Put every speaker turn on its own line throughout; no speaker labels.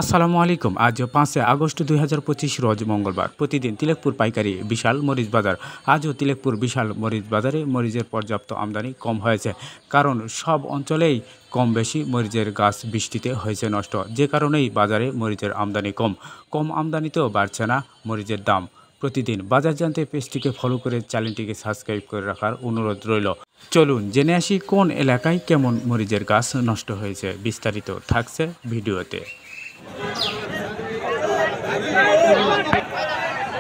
আসসালামু আলাইকুম। আজ 5 আগস্ট 2025 রোজ মঙ্গলবার। প্রতিদিন তিলেকপুর পাইকারি বিশাল মরিচ বাজার। আজও তিলেকপুর বিশাল মরিচ বাজারে মরিচের পর্যাপ্ত আমদানি কম হয়েছে, কারণ সব অঞ্চলেই কম বেশি মরিচের গাছ বৃষ্টিতে হয়েছে নষ্ট, যে কারণেই বাজারে মরিচের আমদানি কম আমদানিতেও বাড়ছে না মরিচের দাম। প্রতিদিন বাজার জানতে পেজটিকে ফলো করে চ্যানেলটিকে সাবস্ক্রাইব করে রাখার অনুরোধ রইল। চলুন জেনে আসি কোন এলাকায় কেমন মরিচের গাছ নষ্ট হয়েছে। বিস্তারিত থাকছে ভিডিওতে।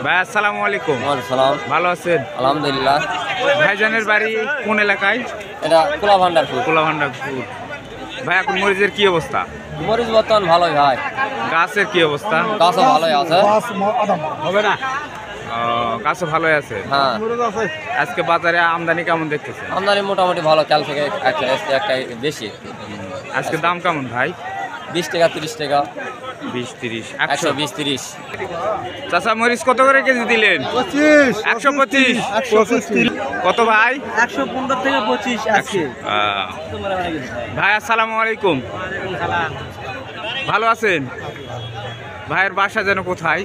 ভাই আসসালামু আলাইকুম।
সালাম।
ভালো আছেন?
আলহামদুলিল্লাহ।
ভাইজানের বাড়ি কোন এলাকায়?
এটা কোলাভান্ডারপুর।
কোলাভান্ডারপুর। ভাই এখন মরিচের কি অবস্থা?
মরিচ বর্তমান ভালোই ভাই।
গাছের কি অবস্থা?
গাছও ভালোই আছে।
হবে না, গাছও ভালোই আছে।
হ্যাঁ,
আজকে বাজারে আমদানি কেমন দেখতেছেন?
আমদানি মোটামুটি ভালো, কাল থেকে একটা বেশি।
আজকে দাম কেমন ভাই?
20 টাকা 30 টাকা
20-30
120-30।
চাচা মরিচ কত করে কেজি দিলেন? 125 কত ভাই?
115 থেকে 25 আজকে।
ভাই আসসালামু আলাইকুম। ভালো আছেন? ভাইয়ের বাসা যেন কোথায়?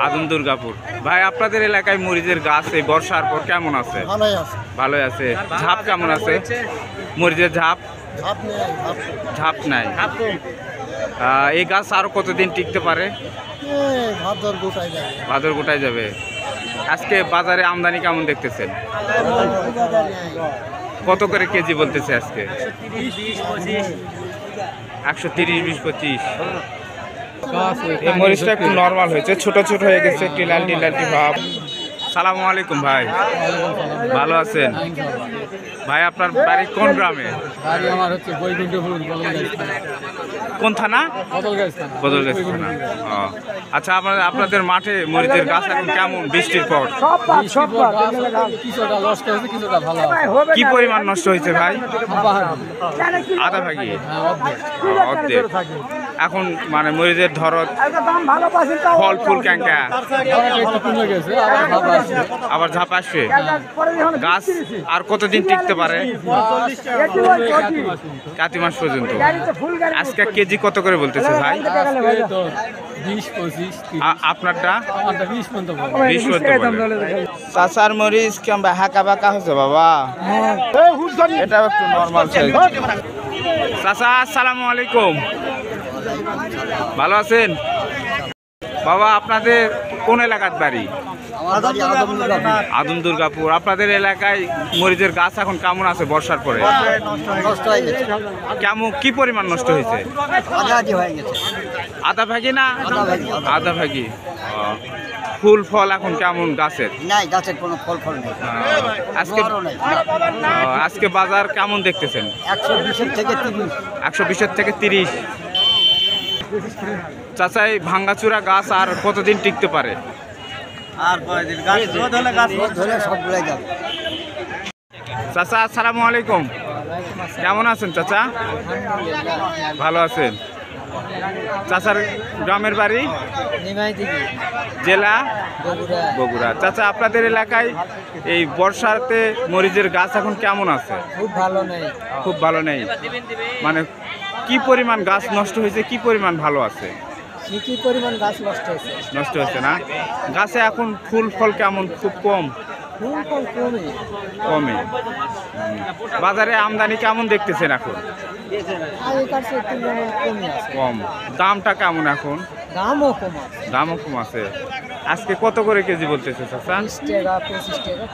আদম দুর্গাপুর। ভাই আপনাদের এলাকায় মরিচের গাছ এই বর্ষার পর কেমন আছে? ভালোই আছে। ঝাপ কেমন আছে? মরিচের ঝাপ নাই। এই গাছ আরো কতদিন টিকতে পারে? ভাদর গোটায় যাবে। আজকে বাজারে আমদানি কেমন দেখতেছেন? কত করে কেজি বলতেছে আজকে? 130-20-25। এই মরিচটা একটু নর্মাল হয়েছে, ছোট ছোট হয়ে গেছে, একটু লালটি লালটি ভাব। সালামু আলাইকুম ভাই। ভালো আছেন? ভাই আপনার বাড়ি কোন গ্রামে? কোন থানা? বদলগাছ থানা। আচ্ছা, আপনাদের মাঠে মরিচের গাছ এখন কেমন বৃষ্টির পর? কি পরিমাণ নষ্ট হয়েছে ভাই? আধা ভাগি, অর্ধেক। এখন মানে মরিচের ধরত ফল ফুল ক্যাঙ্কা আবার ঝাপ আসবে। গাছ আর কতদিন টিকতে পারে? কাতি মাস পর্যন্ত। আজকে কেজি কত করে বলতেছে ভাই?
20-25।
আপনারটা 20 চাচার মরিচ কিংবা হাঁকা বাঁকা হচ্ছে বাবা, এটা একটু নর্মাল সাইজ। চাচা আসসালামু আলাইকুম। ভালো আছেন বাবা? আপনাদের কোন এলাকার বাড়ি? আদম দুর্গাপুর। আপনাদের এলাকায় মরিচের গাছ এখন কেমন আছে বর্ষার পরে? কেমন কি পরিমাণ নষ্ট হয়েছে? আধা ভাগি না আধা ভাগি। ফুল ফল এখন কেমন গাছের?
গাছের কোনো ফল নেই
আজকে বাজার কেমন দেখতেছেন? 120 থেকে 30। চাচাই ভাঙ্গাচুরা গাছ আর কতদিন টিকতে পারে? চাচা আসসালামু আলাইকুম। কেমন আছেন চাচা? ভালো আছেন। চাচার গ্রামের বাড়ি? জেলা বগুড়া। চাচা আপনাদের এলাকায় এই বর্ষাতে মরিচের গাছ এখন কেমন আছে? খুব ভালো নেই। মানে কি পরিমাণ গাছ নষ্ট হয়েছে, কি পরিমাণ ভালো আছে? নষ্ট হয়েছে না? গাছে এখন ফুল ফল কেমন? খুব কম। কমে। বাজারে আমদানি কেমন দেখতেছেন এখন? কম। দামটা কেমন এখন? দামও কম আছে। আজকে কত করে কেজি বলতেছে চাচা?
20 টাকা 25 টাকা।